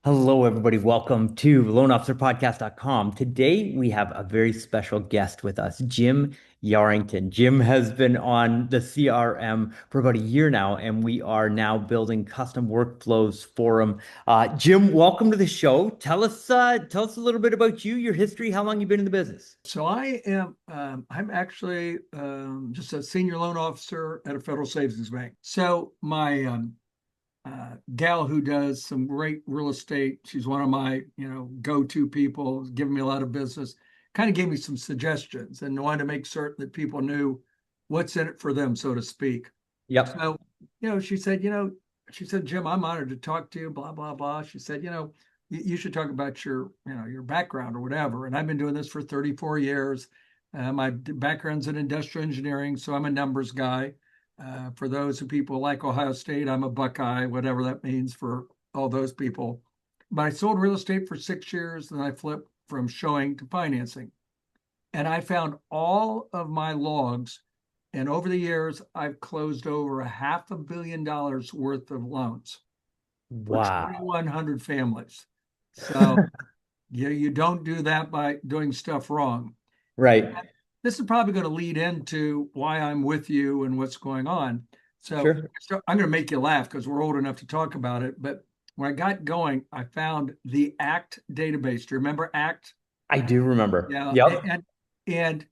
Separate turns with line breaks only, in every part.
Hello, everybody. Welcome to loanofficerpodcast.com. Today, we have a very special guest with us, Jim Yarrington. Jim has been on the CRM for about a year now, and we are now building custom workflows for him. Jim, welcome to the show. Tell us a little bit about you, your history, how long you've been in the business.
I'm actually just a senior loan officer at a federal savings bank. So my gal who does some great real estate, she's one of my, go-to people, giving me a lot of business, kind of gave me some suggestions and wanted to make certain that people knew what's in it for them, so to speak.
Yep.
So, she said, Jim, I'm honored to talk to you, blah, blah, blah. She said, you should talk about your background or whatever. And I've been doing this for 34 years. My background's in industrial engineering, so I'm a numbers guy. For those who people like Ohio State, I'm a Buckeye, whatever that means for all those people. But I sold real estate for 6 years, and I flipped from showing to financing. And I found all of my logs. And over the years, I've closed over $500 million worth of loans for
Wow.
2,100 families. So you don't do that by doing stuff wrong.
Right.
This is probably going to lead into why I'm with you and what's going on. So,
Sure.
so I'm going to make you laugh because we're old enough to talk about it. But when I got going, I found the ACT database. Do you remember ACT?
I do remember.
Yeah,
Yep.
and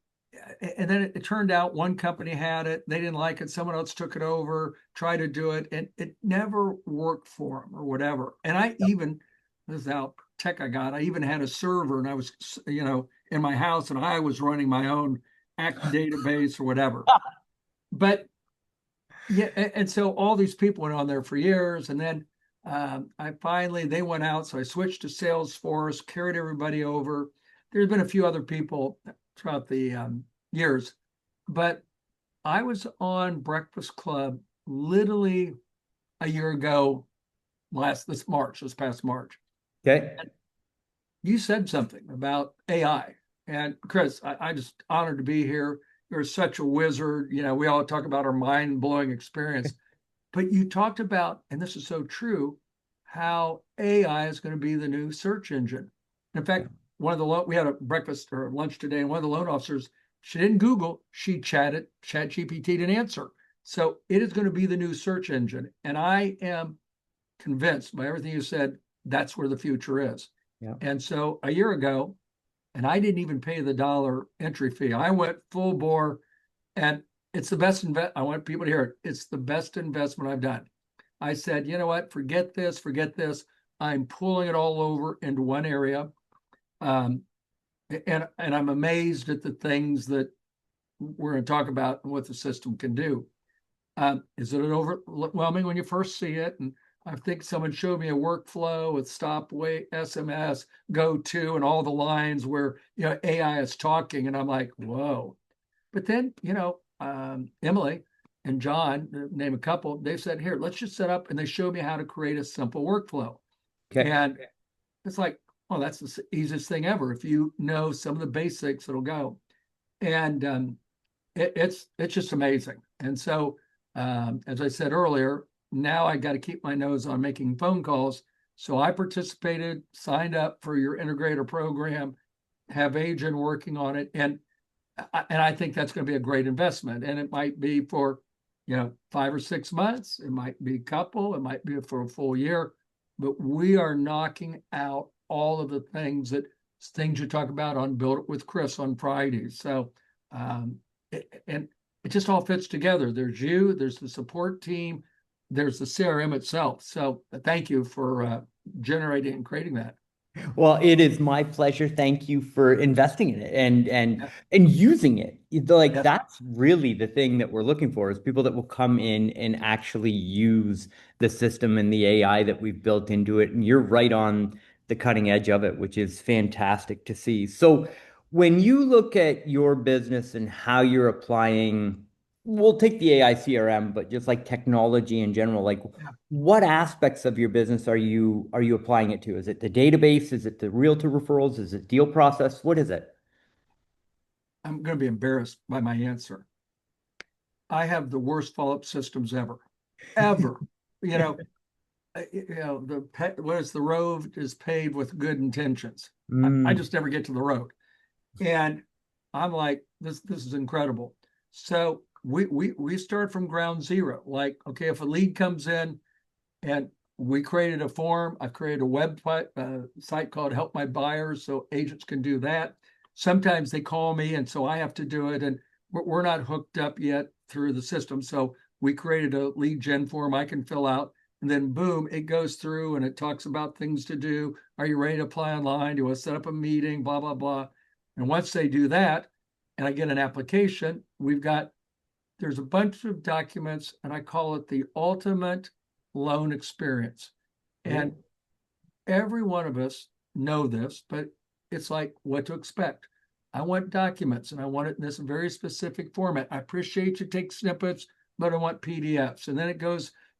and then it turned out one company had it, they didn't like it, someone else took it over, tried to do it, and it never worked for them or whatever. And I even this is how tech I got. I even had a server, and I was in my house, and I was running my own ACT database or whatever. But yeah, and so all these people went on there for years, and then I finally they went out, so I switched to Salesforce, carried everybody over. There's been a few other people throughout the years, but I was on Breakfast Club literally a year ago, this past March.
Okay.
And you said something about AI, and Chris, I just honored to be here. You're such a wizard. We all talk about our mind blowing experience. But you talked about, and this is so true, how AI is going to be the new search engine. In fact, we had a breakfast or lunch today, and one of the loan officers, she didn't Google, she Chat GPT an answer. So it is going to be the new search engine. And I am convinced by everything you said, that's where the future is.
Yeah.
And so a year ago, and I didn't even pay the dollar entry fee. I went full bore, and it's the best I want people to hear it. It's the best investment I've done. I said, you know what? Forget this. Forget this. I'm pulling it all over into one area, um, and I'm amazed at the things that we're going to talk about and what the system can do. Is it overwhelming when you first see it? And I think someone showed me a workflow with stop, wait, SMS, go to, and all the lines where AI is talking, and I'm like, whoa. But then, Emily and John, name a couple, they said, here, let's just set up. And they showed me how to create a simple workflow.
Okay.
And it's like, oh, that's the easiest thing ever. If you know some of the basics, it'll go. And it's just amazing. And so, as I said earlier, now I got to keep my nose on making phone calls. So I participated, signed up for your integrator program, have agent working on it. And I think that's going to be a great investment. And it might be for, 5 or 6 months. It might be a couple. It might be for a full year. But we are knocking out all of the things you talk about on Build It with Chris on Fridays. So, and it just all fits together. There's you, there's the support team, there's the CRM itself. So thank you for generating and creating that.
Well, it is my pleasure. Thank you for investing in it and and
Yeah.
and using it. Like
Yes.
that's really the thing that we're looking for is people that will come in and actually use the system and the AI that we've built into it. And you're right on the cutting edge of it, which is fantastic to see. So when you look at your business and how you're applying, we'll take the AI CRM, but just like technology in general, like
Yeah.
what aspects of your business are you applying it to? Is it the database? Is it the realtor referrals? Is it deal process? What is it?
I'm going to be embarrassed by my answer. I have the worst follow-up systems ever, ever. You know, what is the road is paved with good intentions. I
Mm,
just never get to the road. And I'm like, this is incredible. So we start from ground zero. Like, okay, if a lead comes in and we created a form, I created a web site called Help My Buyers, so agents can do that. Sometimes they call me, and so I have to do it, and we're not hooked up yet through the system. So we created a lead gen form I can fill out, and then boom, it goes through and it talks about things to do. Are you ready to apply online? Do you want to set up a meeting? Blah blah blah. And once they do that, and I get an application, there's a bunch of documents, and I call it the ultimate loan experience. And
oh,
every one of us know this, but it's like what to expect. I want documents and I want it in this very specific format. I appreciate you take snippets, but I want PDFs. And then it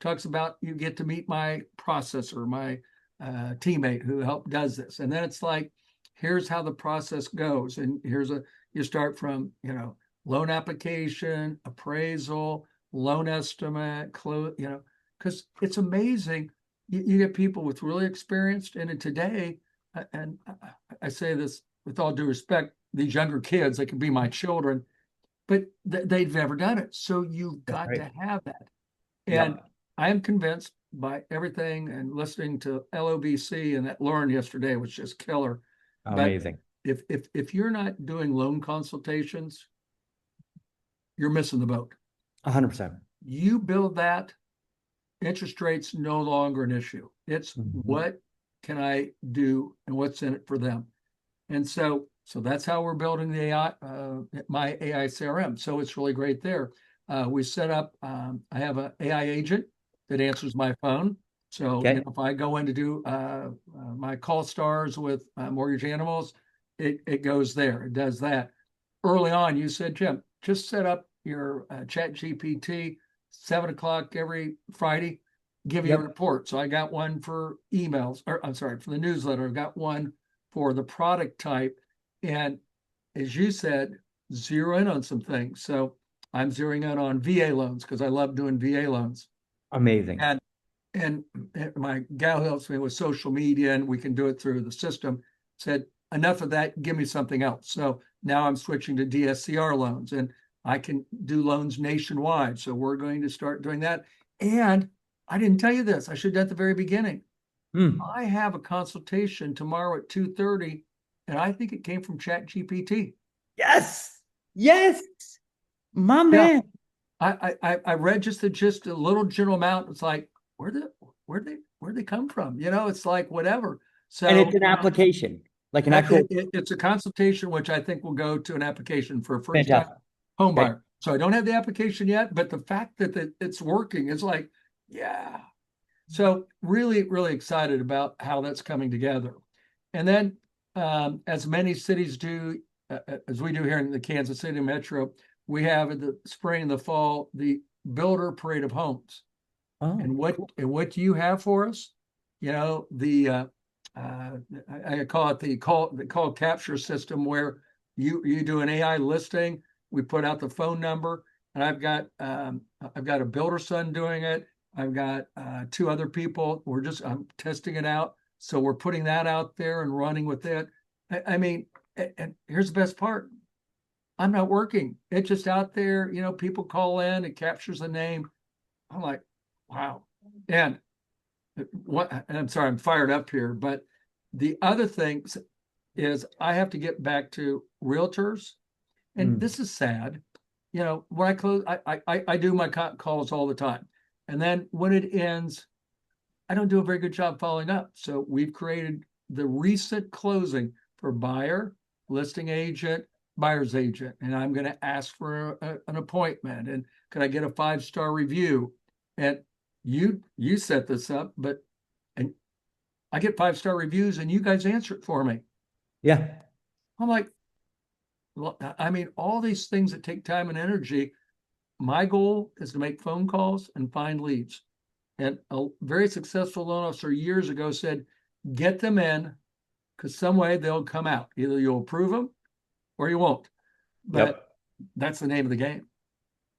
talks about you get to meet my processor, my teammate who does this. And then it's like, here's how the process goes. And you start from, loan application, appraisal, loan estimate, close, because it's amazing. You get people with really experienced, and today, and I say this with all due respect, these younger kids, they can be my children, but they've never done it. So you've
that's
got
right.
to have that. And
Yep.
I am convinced by everything and listening to LOBC and that Lauren yesterday was just killer. But
Amazing.
if you're not doing loan consultations, you're missing the boat.
100%.
You build that, interest rates no longer an issue. It's
Mhm.
what can I do and what's in it for them. And so that's how we're building the AI, my AI CRM. So it's really great there. We set up. I have an AI agent that answers my phone. So
Okay.
if I go in to do my call stars with mortgage animals, it goes there. It does that. Early on, you said, Jim, just set up your Chat GPT 7 o'clock every Friday, give you a
Yep.
report. So I got one for emails, or I'm sorry, for the newsletter. I got one for the product type. And as you said, zero in on some things. So I'm zeroing in on VA loans because I love doing VA loans.
Amazing.
And and my gal who helps me with social media, and we can do it through the system, said, enough of that, give me something else. So now I'm switching to DSCR loans, and I can do loans nationwide. So we're going to start doing that. And I didn't tell you this, I should have at the very beginning.
Mm.
I have a consultation tomorrow at 2:30, and I think it came from Chat GPT.
Yes. Yes. My
Yeah,
man.
I read just a little general amount. It's like, where they come from? It's like whatever.
And it's
So,
an application, like an actual
it's a consultation, which I think will go to an application for a first time
fantastic.
home
Okay.
buyer. So I don't have the application yet, but the fact that it's working is like, yeah. So really, really excited about how that's coming together. And then, as many cities do, as we do here in the Kansas City metro, we have in the spring and the fall the Builder Parade of Homes.
Oh,
And what
cool.
and what do you have for us? The uh, I call it the call capture system, where you do an AI listing. We put out the phone number, and I've got a builder son doing it. I've got two other people. I'm testing it out, so we're putting that out there and running with it. I mean, and here's the best part: I'm not working. It's just out there. People call in. It captures the name. I'm like, wow. And and I'm sorry, I'm fired up here, but the other thing is I have to get back to realtors, and
Mm.
this is sad. When I close, I do my calls all the time, and then when it ends, I don't do a very good job following up. So we've created the recent closing for buyer, listing agent, buyer's agent, and I'm going to ask for an appointment. And can I get a 5-star review? And you set this up, but and I get 5-star reviews, and you guys answer it for me.
Yeah.
I'm like, well, I mean, all these things that take time and energy. My goal is to make phone calls and find leads. And a very successful loan officer years ago said, get them in because some way they'll come out. Either you'll approve them or you won't. But
Yep.
that's the name of the game.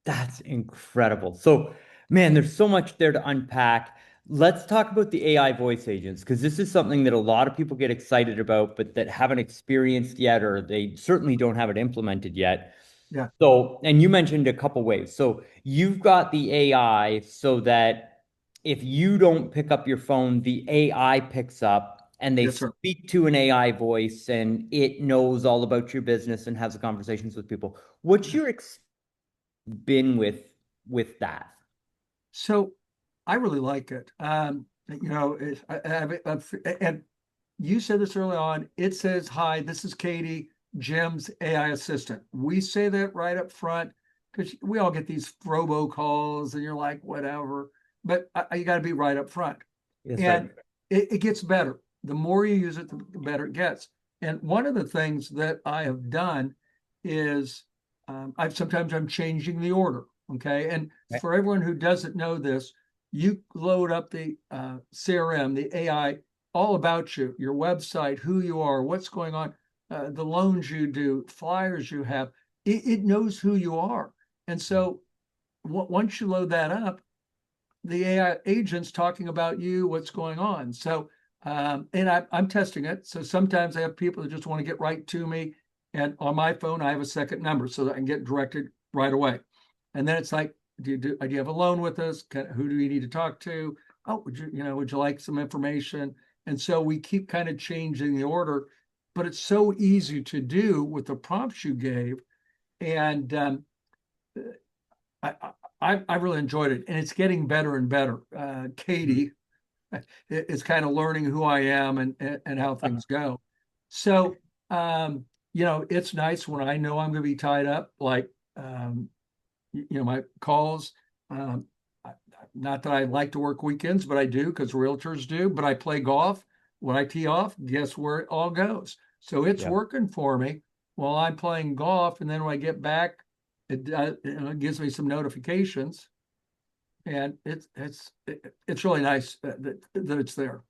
That's incredible. So, man, there's so much there to unpack. Let's talk about the AI voice agents because this is something that a lot of people get excited about, but that haven't experienced yet, or they certainly don't have it implemented yet.
Yeah,
So, and you mentioned a couple ways. So, you've got the AI so that if you don't pick up your phone, the AI picks up and they
yes, sir.
speak to an AI voice and it knows all about your business and has the conversations with people. What's
Yes.
your ex been with that?
So I really like it. And you said this early on. It says, "Hi, this is Katie, Jim's AI assistant." We say that right up front because we all get these robocalls, and you're like, whatever. But you got to be right up front,
Yes, right.
and it gets better. The more you use it, the better it gets. And one of the things that I have done is I'm changing the order. Okay, and
Right.
for everyone who doesn't know this, you load up the CRM, the AI, all about you, your website, who you are, what's going on, the loans you do, flyers you have. It knows who you are. And so once you load that up, the AI agent's talking about you, what's going on. So, and I'm testing it. So sometimes I have people that just want to get right to me. And on my phone, I have a second number so that I can get directed right away. And then it's like, do you have a loan with us? Who do you need to talk to? Oh, would you like some information? And so we keep kind of changing the order, but it's so easy to do with the prompts you gave. And I, I really enjoyed it, and it's getting better and better. Katie is kind of learning who I am and how things go. So, it's nice when I know I'm going to be tied up, like my calls. Um, Not that I like to work weekends, but I do because realtors do. But I play golf. When I tee off, guess where it all goes? So it's
Yeah.
working for me while I'm playing golf, and then when I get back, it gives me some notifications, and it's really nice that it's there.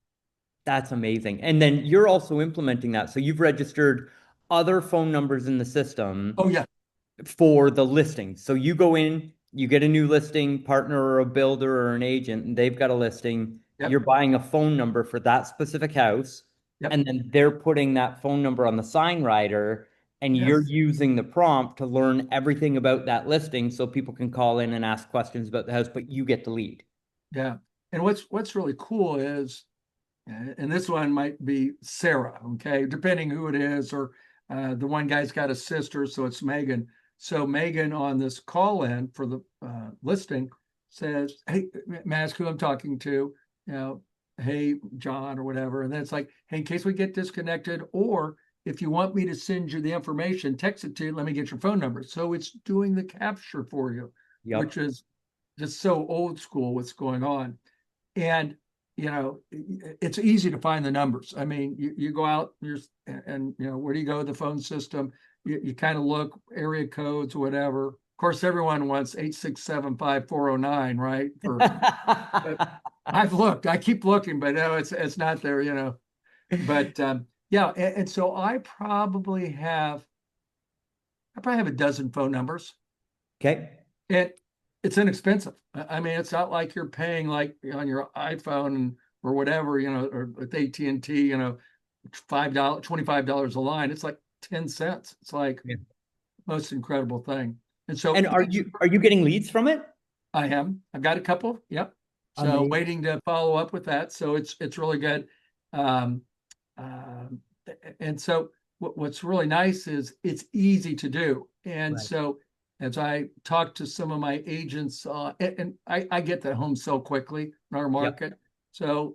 That's amazing. And then you're also implementing that. So you've registered other phone numbers in the system
Oh yeah,
for the listing. So you go in, you get a new listing partner or a builder or an agent, and they've got a listing.
yep,
You're buying a phone number for that specific house,
yep,
and then they're putting that phone number on the sign rider, and you're
yes,
using the prompt to learn everything about that listing so people can call in and ask questions about the house, but you get the lead.
yeah. And what's really cool is, and this one might be Sarah, okay, depending who it is, or the one guy's got a sister, so it's Megan. So Megan on this call in for the listing says, "Hey, may I ask who I'm talking to? You know, hey, John or whatever." And then it's like, "Hey, in case we get disconnected, or if you want me to send you the information, text it to you. Let me get your phone number." So it's doing the capture for you, which
Yep.
is just so old school. What's going on? And it's easy to find the numbers. I mean, you go out, and where do you go? The phone system. You kind of look area codes, whatever. Of course, everyone wants 8675409, right? But I've looked. I keep looking, but no, it's not there. But yeah, and so I probably have a dozen phone numbers,
Okay.
and it's inexpensive. I mean, it's not like you're paying like on your iPhone or whatever, or with AT&T, $5, $25 a line. It's like 10 cents. It's like
Yeah.
most incredible thing. And so
And are you getting leads from it?
I've got a couple. Yep. So
Amazing.
waiting to follow up with that. So it's really good. Um, um, and so what's really nice is it's easy to do. And
Right.
so as I talk to some of my agents, and I get that home so quickly in our
Yep.
market. So,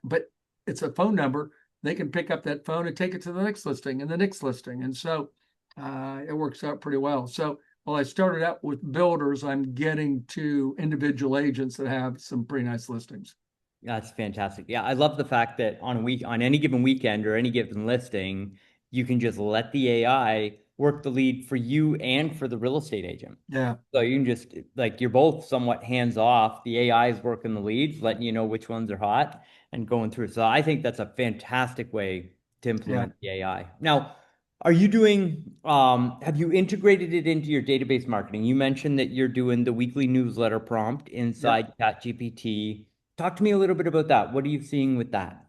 but it's a phone number. They can pick up that phone and take it to the next listing and the next listing. And so it works out pretty well. So well, I started out with builders. I'm getting to individual agents that have some pretty nice listings.
That's fantastic. Yeah, I love the fact that on any given weekend or any given listing, you can just let the AI work the lead for you and for the real estate agent.
Yeah,
So you can just like you're both somewhat hands off. The AI is working the leads, letting you know which ones are hot and going through. So I think that's a fantastic way to
yeah,
implement the AI. Now, are you doing have you integrated it into your database marketing? You mentioned that you're doing the weekly newsletter prompt
yep,
inside ChatGPT. Talk to me a little bit about that. What are you seeing with that?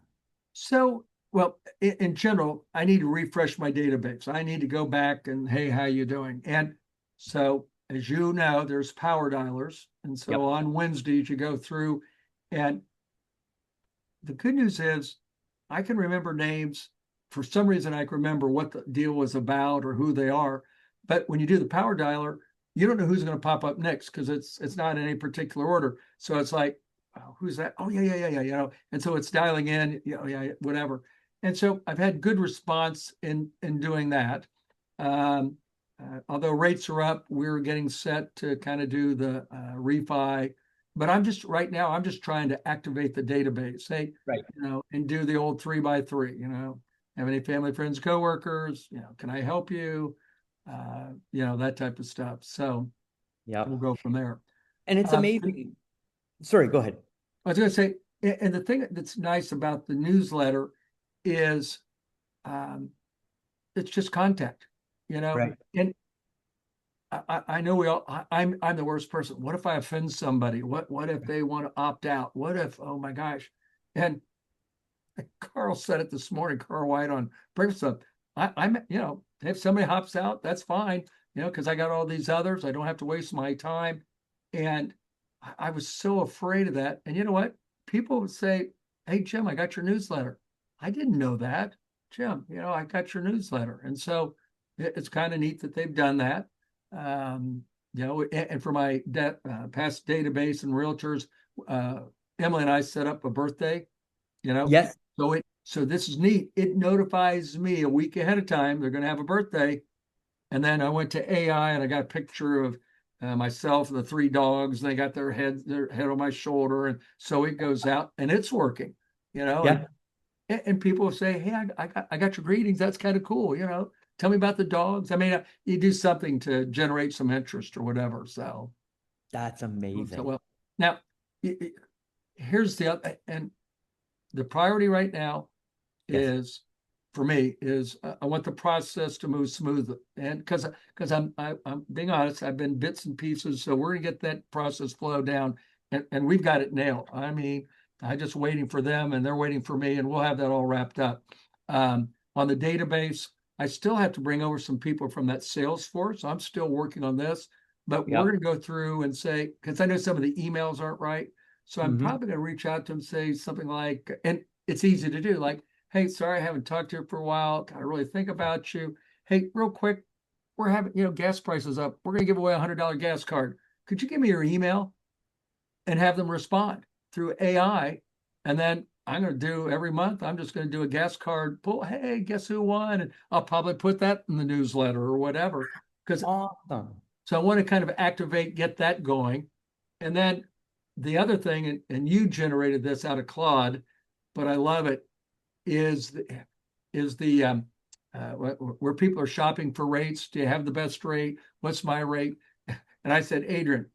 So, well, in general, I need to refresh my database. I need to go back and, hey, how you doing? And so, as you know, there's power dialers. And so
Yep.
on Wednesdays, you go through, and the good news is I can remember names. For some reason, I can remember what the deal was about or who they are. But when you do the power dialer, you don't know who's going to pop up next because it's not in any particular order. So it's like, oh, who's that? Oh, yeah, yeah, yeah, yeah, And so it's dialing in, yeah, whatever. And so I've had good response in doing that. Um, Although rates are up, we're getting set to kind of do the refi. But I'm just right now, I'm just trying to activate the database. Hey,
Right.
and do the old 3 by 3, have any family, friends, coworkers, can I help you? That type of stuff. So we'll
Yep.
go from there.
And it's
And
amazing. Sorry, go ahead.
I was going to say, and the thing that's nice about the newsletter is um, it's just contact,
Right.
and I know we all, I'm the worst person. What if I offend somebody? What if they want to opt out? What if, oh my gosh. And Carl said it this morning, Carl White on Breakfast Club. I'm, if somebody hops out, that's fine, because I got all these others. I don't have to waste my time. And I was so afraid of that. And you know what? People would say, hey, Jim, I got your newsletter. I didn't know that. Jim, I got your newsletter. And so it's kind of neat that they've done that. And for my past database and realtors, uh, Emily and I set up a birthday, you know,
Yes.
so this is neat. It notifies me a week ahead of time they're going to have a birthday, and then I went to AI and I got a picture of myself and the 3 dogs. And they got their head on my shoulder, and so it goes out and it's working, you know. And
Yeah.
and people say, "Hey, I got your greetings. That's kind of cool, Tell me about the dogs." I mean, you do something to generate some interest or whatever. So,
That's
so
amazing.
well. Now, here's the other, and the priority right now
Yes.
is for me is I want the process to move smoothly, and because I'm being honest, I've been bits and pieces, so we're gonna get that process flow down, and we've got it nailed. I mean, I just waiting for them, and they're waiting for me, and we'll have that all wrapped up. On the database, I still have to bring over some people from that Salesforce. I'm still working on this, but we're
Yep.
gonna go through and say, because I know some of the emails aren't right. So I'm
Hmm.
probably going to reach out to them, say something like, and it's easy to do, like, hey, sorry, I haven't talked to you for a while. Got to really think about you. Hey, real quick, we're having, gas prices up. We're going to give away $100 gas card. Could you give me your email and have them respond through AI? And then I'm going to do every month, I'm just going to do a gas card pull. Hey, guess who won? And I'll probably put that in the newsletter or whatever. Because
Awesome.
so I want to kind of activate, get that going. And then the other thing, and you generated this out of Claude, but I love it, is the where people are shopping for rates. Do you have the best rate? What's my rate? And I said, Adrian,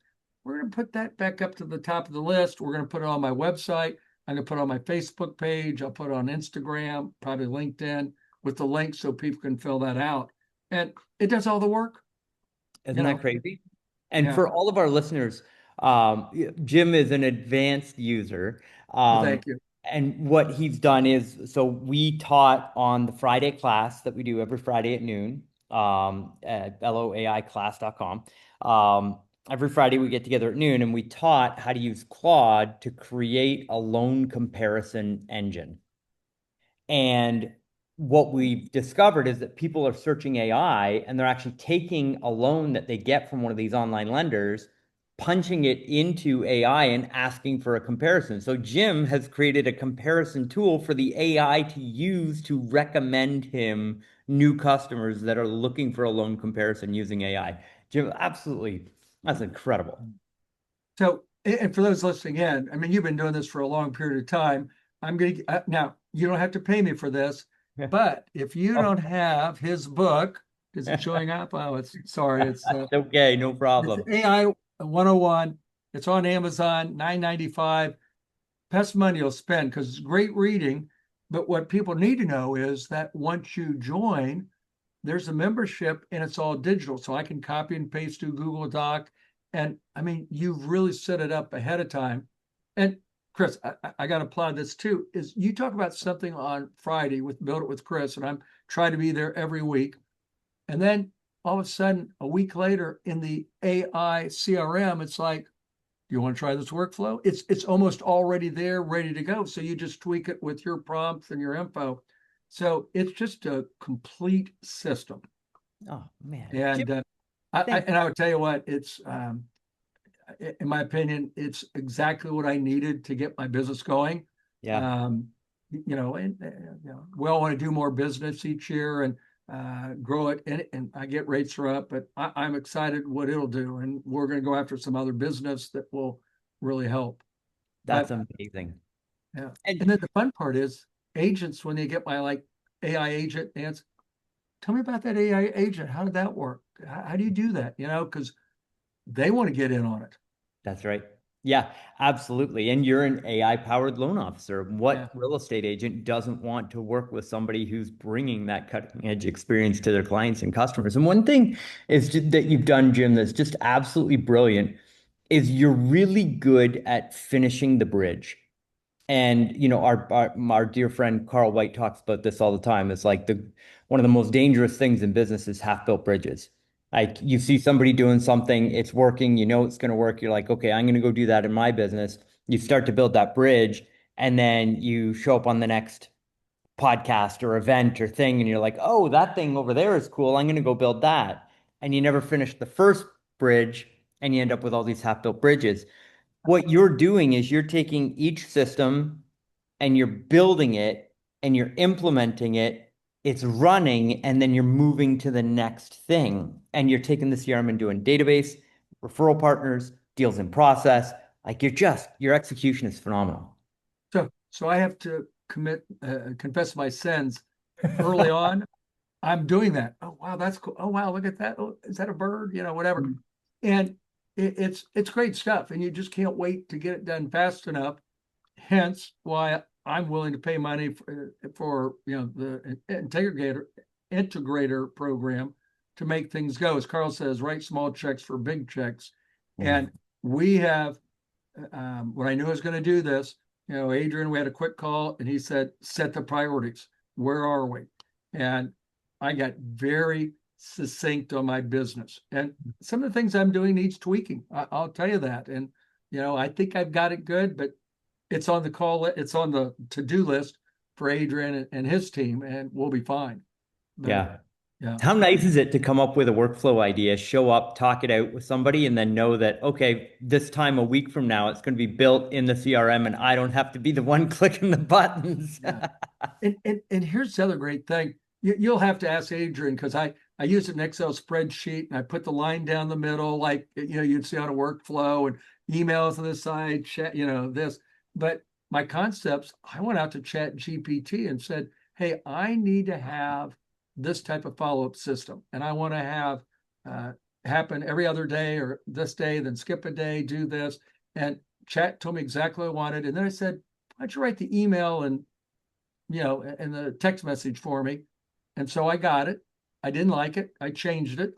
we're going to put that back up to the top of the list. We're going to put it on my website. I'm going to put it on my Facebook page. I'll put it on Instagram, probably LinkedIn with the link so people can fill that out. And it does all the work,
Isn't
you
that
know.
crazy? And
Yeah.
for all of our listeners, Jim is an advanced user.
Well,
Um,
thank you.
and what he's done is, so we taught on the Friday class that we do every Friday at noon, at loaiclass.com. Every Friday we get together at noon and we taught how to use Claude to create a loan comparison engine. And what we've discovered is that people are searching AI and they're actually taking a loan that they get from one of these online lenders, punching it into AI and asking for a comparison. So Jim has created a comparison tool for the AI to use to recommend him new customers that are looking for a loan comparison using AI. Jim, absolutely, that's incredible.
So, and for those listening in, I mean, you've been doing this for a long period of time. I'm going to, now, you don't have to pay me for this, but if you
Oh,
don't have his book, is it showing up? Oh, it's sorry.
that's okay, no
It's
problem.
AI 101. It's on Amazon, 9.95. Best money you'll spend because it's great reading. But what people need to know is that once you join, there's a membership and it's all digital. So I can copy and paste to Google Doc. And I mean, you've really set it up ahead of time. And Chris, I got to applaud this too. Is you talk about something on Friday with Build It with Chris, and I'm trying to be there every week. And then all of a sudden, a week later in the AI CRM, it's like, do you want to try this workflow? It's almost already there, ready to go. So you just tweak it with your prompts and your info. So it's just a complete system.
Oh man, Jim,
And
thank
I would tell you what, it's in my opinion, it's exactly what I needed to get my business going.
yeah.
Um, and we all want to do more business each year and grow it, and I get rates are up, but I'm excited what it'll do, and we're going to go after some other business that will really help.
That's
But
amazing.
yeah, and
And
then the fun part is agents when they get my like AI agent and tell me about that AI agent. How did that work? How do you do that? Because they want to get in on it.
that's right. Yeah, absolutely. And you're an AI powered loan officer.
Yeah.
What real estate agent doesn't want to work with somebody who's bringing that cutting edge experience to their clients and customers? And one thing that you've done, Jim, that's just absolutely brilliant is you're really good at finishing the bridge. And our dear friend Carl White talks about this all the time. It's like the one of the most dangerous things in business is half-built bridges. Like you see somebody doing something, it's working, you know it's going to work. You're like, okay, I'm going to go do that in my business. You start to build that bridge, and then you show up on the next podcast or event or thing, and you're like, oh, that thing over there is cool. I'm going to go build that. And you never finish the first bridge, and you end up with all these half-built bridges. What you're doing is you're taking each system and you're building it and you're implementing it, it's running, and then you're moving to the next thing. And you're taking the CRM and doing database, referral partners, deals in process. Like your execution is phenomenal.
So I have to confess my sins early on. I'm doing that. Oh wow, that's cool. Oh wow, look at that. Oh, is that a bird? Whatever. And it's great stuff, and you just can't wait to get it done fast enough. Hence why I'm willing to pay money for the integrator program to make things go. As Carl says, write small checks for big checks, and we have when I knew I was going to do this, Adrian, we had a quick call and he said, set the priorities. Where are we? And I got very succinct on my business. And some of the things I'm doing needs tweaking. I'll tell you that. And, I think I've got it good, but it's on the call, it's on the to-do list for Adrian and his team, and we'll be fine. But
Yeah.
yeah.
How nice is it to come up with a workflow idea, show up, talk it out with somebody, and then know that, okay, this time a week from now, it's going to be built in the CRM and I don't have to be the one clicking the buttons.
Yeah. And here's the other great thing. You'll have to ask Adrian because I use an Excel spreadsheet and I put the line down the middle, like you'd see on a workflow and emails on the side, chat, this. But my concepts, I went out to Chat GPT and said, hey, I need to have this type of follow-up system. And I want to have happen every other day or this day, then skip a day, do this. And Chat told me exactly what I wanted. And then I said, why don't you write the email and in the text message for me. And so I got it. I didn't like it. I changed it.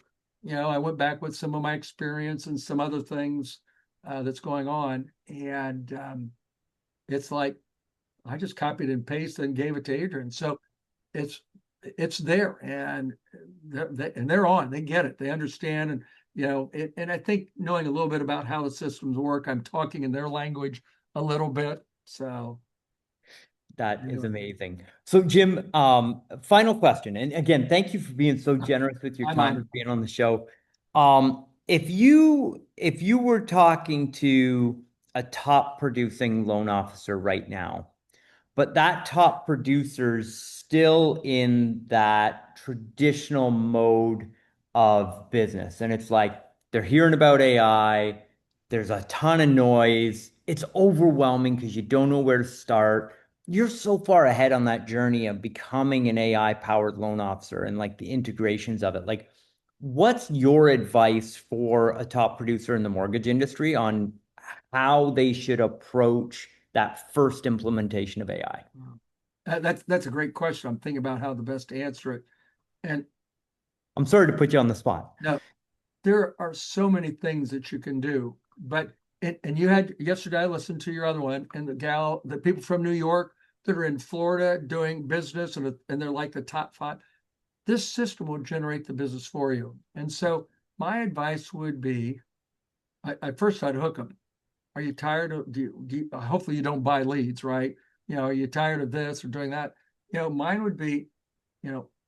I went back with some of my experience and some other things that's going on. And it's like I just copied and pasted and gave it to Adrian. So it's it's there, and they're on. They get it. They understand, and and I think knowing a little bit about how the systems work, I'm talking in their language a little bit. So
That is
anyway,
amazing. So, Jim, final question. And again, thank you for being so generous with your
I'm
time
on.
and being on the show. If you were talking to a top producing loan officer right now, but that top producer's still in that traditional mode of business. And it's like they're hearing about AI, there's a ton of noise, it's overwhelming because you don't know where to start. You're so far ahead on that journey of becoming an AI powered loan officer and like the integrations of it. Like, what's your advice for a top producer in the mortgage industry on how they should approach that first implementation of AI?
That's a great question. I'm thinking about how the best to answer it. And
I'm sorry to put you on the spot.
now there are so many things that you can do, but and you had yesterday, I listened to your other one, and the people from New York that are in Florida doing business, and they're like the top five. This system will generate the business for you. And so my advice would be, I first I'd hook them. Are you tired of, hopefully you don't buy leads, right? Are you tired of this or doing that? Mine would be,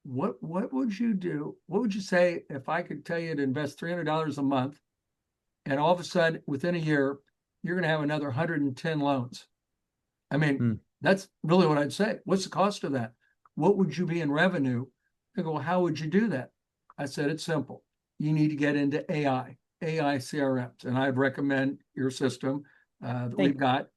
what would you do? What would you say if I could tell you to invest $300 a month, and all of a sudden within a year, you're going to have another 110 loans? I mean,
Hmm.
that's really what I'd say. What's the cost of that? What would you be in revenue? They go, well, how would you do that? I said, it's simple. You need to get into AI CRMs, and I'd recommend your system that we've
Thank
got,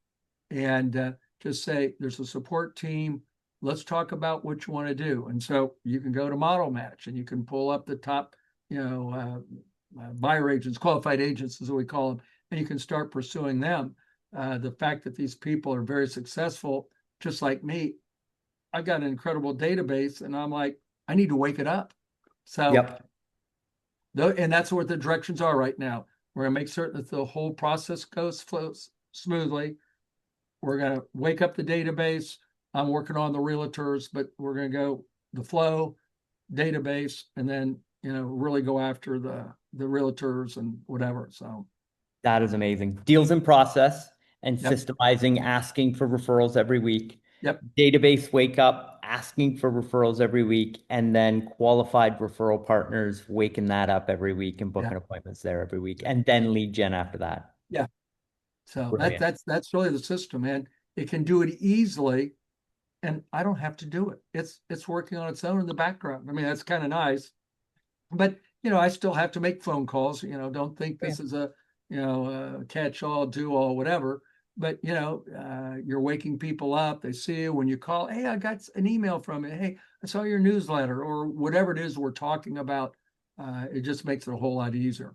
and just say, there's a support team. Let's talk about what you want to do. And so you can go to Model Match, and you can pull up the top, buyer agents, qualified agents, as we call them, and you can start pursuing them. The fact that these people are very successful, just like me, I've got an incredible database, and I'm like, I need to wake it up. So,
Yep.
and that's what the directions are right now. We're going to make certain that the whole process flows smoothly. We're going to wake up the database. I'm working on the realtors, but we're going to go the flow database, and then really go after the realtors and whatever. So,
That is amazing. Deals in process and
yep,
systemizing, asking for referrals every week.
yep,
Database wake up, asking for referrals every week, and then qualified referral partners waking that up every week and
yeah,
booking appointments there every week, and then lead gen after that.
yeah. So
Brilliant.
that's really the system, and it can do it easily, and I don't have to do it. It's working on its own in the background. I mean, that's kind of nice, but I still have to make phone calls. Don't think
Yeah.
this is a catch all, do all, whatever. But you're waking people up. They see you when you call. Hey, I got an email from you. Hey, I saw your newsletter, or whatever it is we're talking about. It just makes it a whole lot easier.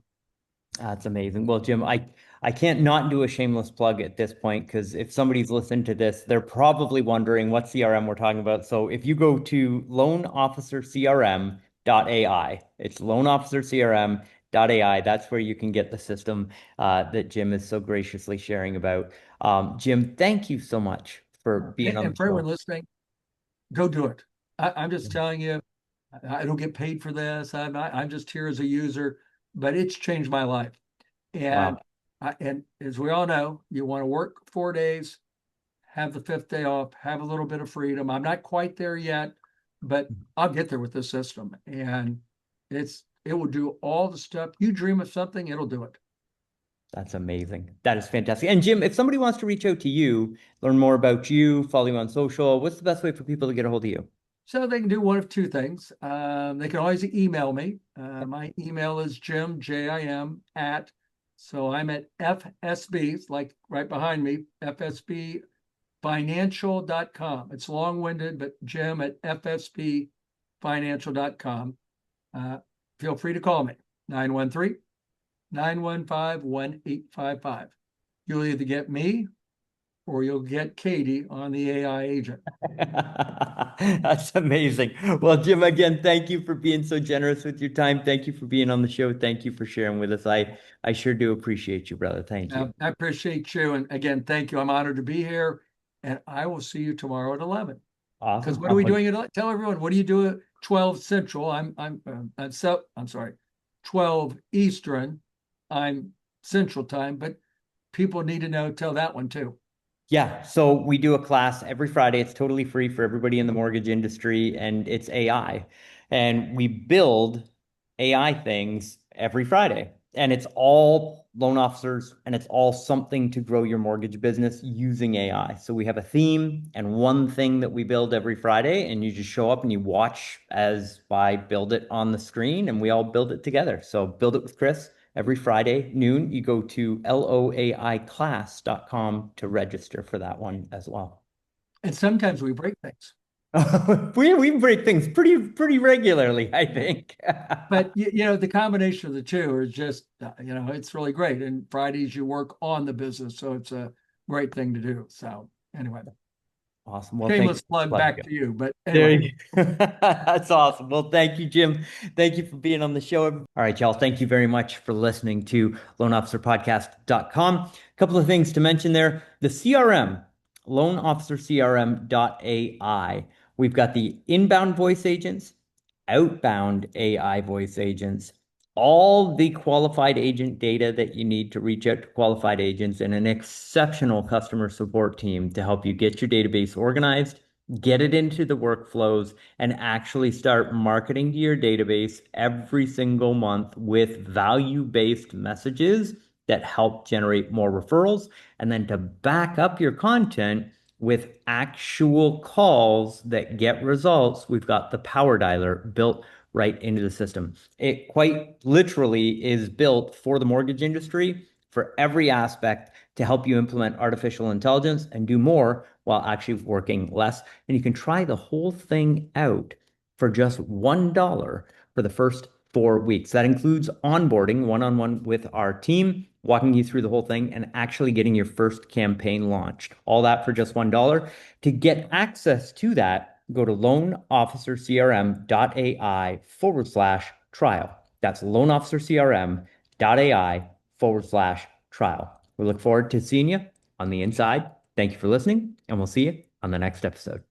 That's amazing. Well, Jim, I can't not do a shameless plug at this point because if somebody's listened to this, they're probably wondering what CRM we're talking about. So if you go to loanofficercrm.ai, it's loanofficercrm.ai. That's where you can get the system that Jim is so graciously sharing about. Jim, thank you so much for being on
And
the
for everyone
show.
listening, go do it. I'm just telling you, I don't get paid for this. I'm just here as a user, but it's changed my life. And
Wow.
and as we all know, you want to work 4 days, have the fifth day off, have a little bit of freedom. I'm not quite there yet, but I'll get there with this system. And it will do all the stuff. You dream of something, it'll do it.
That's amazing. That is fantastic. And Jim, if somebody wants to reach out to you, learn more about you, follow you on social, what's the best way for people to get a hold of you?
So they can do one of two things. They can always email me. My email is Jim, Jim, at, so I'm at FSB, it's like right behind me, FSBfinancial.com. It's long-winded, but Jim at FSBfinancial.com. Uh, Feel free to call me, 913-915-1855. You'll either get me or you'll get Katie on the AI agent.
That's amazing. Well, Jim, again, thank you for being so generous with your time. Thank you for being on the show. Thank you for sharing with us. I sure do appreciate you, brother. Thank you.
I appreciate you. And again, thank you. I'm honored to be here. And I will see you tomorrow at 11. Because
Awesome.
what are we doing at, tell everyone, what do you do at 12 Central? I'm sorry, 12 Eastern. I'm Central time, but people need to know, tell that one too.
Yeah, so we do a class every Friday. It's totally free for everybody in the mortgage industry, and it's AI. And we build AI things every Friday. And it's all loan officers, and it's all something to grow your mortgage business using AI. So we have a theme and one thing that we build every Friday, and you just show up and you watch as I build it on the screen, and we all build it together. So build it with Chris. Every Friday noon, you go to loaiclass.com to register for that one as well.
And sometimes we break things.
We break things pretty regularly, I think.
But the combination of the two is just it's really great. And Fridays you work on the business, so it's a great thing to do. So anyway,
Awesome. Well, thank you
Shameless
for
plug
letting me
back
go.
to you. But
There
anyway,
you That's awesome. Well, thank you, Jim. Thank you for being on the show. All right, y'all. Thank you very much for listening to loanofficerpodcast.com. A couple of things to mention there. The CRM, loanofficercrm.ai. We've got the inbound voice agents, outbound AI voice agents, all the qualified agent data that you need to reach out to qualified agents, and an exceptional customer support team to help you get your database organized, get it into the workflows, and actually start marketing to your database every single month with value-based messages that help generate more referrals. And then to back up your content with actual calls that get results, we've got the power dialer built right into the system. It quite literally is built for the mortgage industry for every aspect to help you implement artificial intelligence and do more while actually working less. And you can try the whole thing out for just $1 for the first 4 weeks. That includes onboarding one-on-one with our team, walking you through the whole thing, and actually getting your first campaign launched. All that for just $1. To get access to that, go to loanofficercrm.ai/trial. That's loanofficercrm.ai/trial. We look forward to seeing you on the inside. Thank you for listening, and we'll see you on the next episode.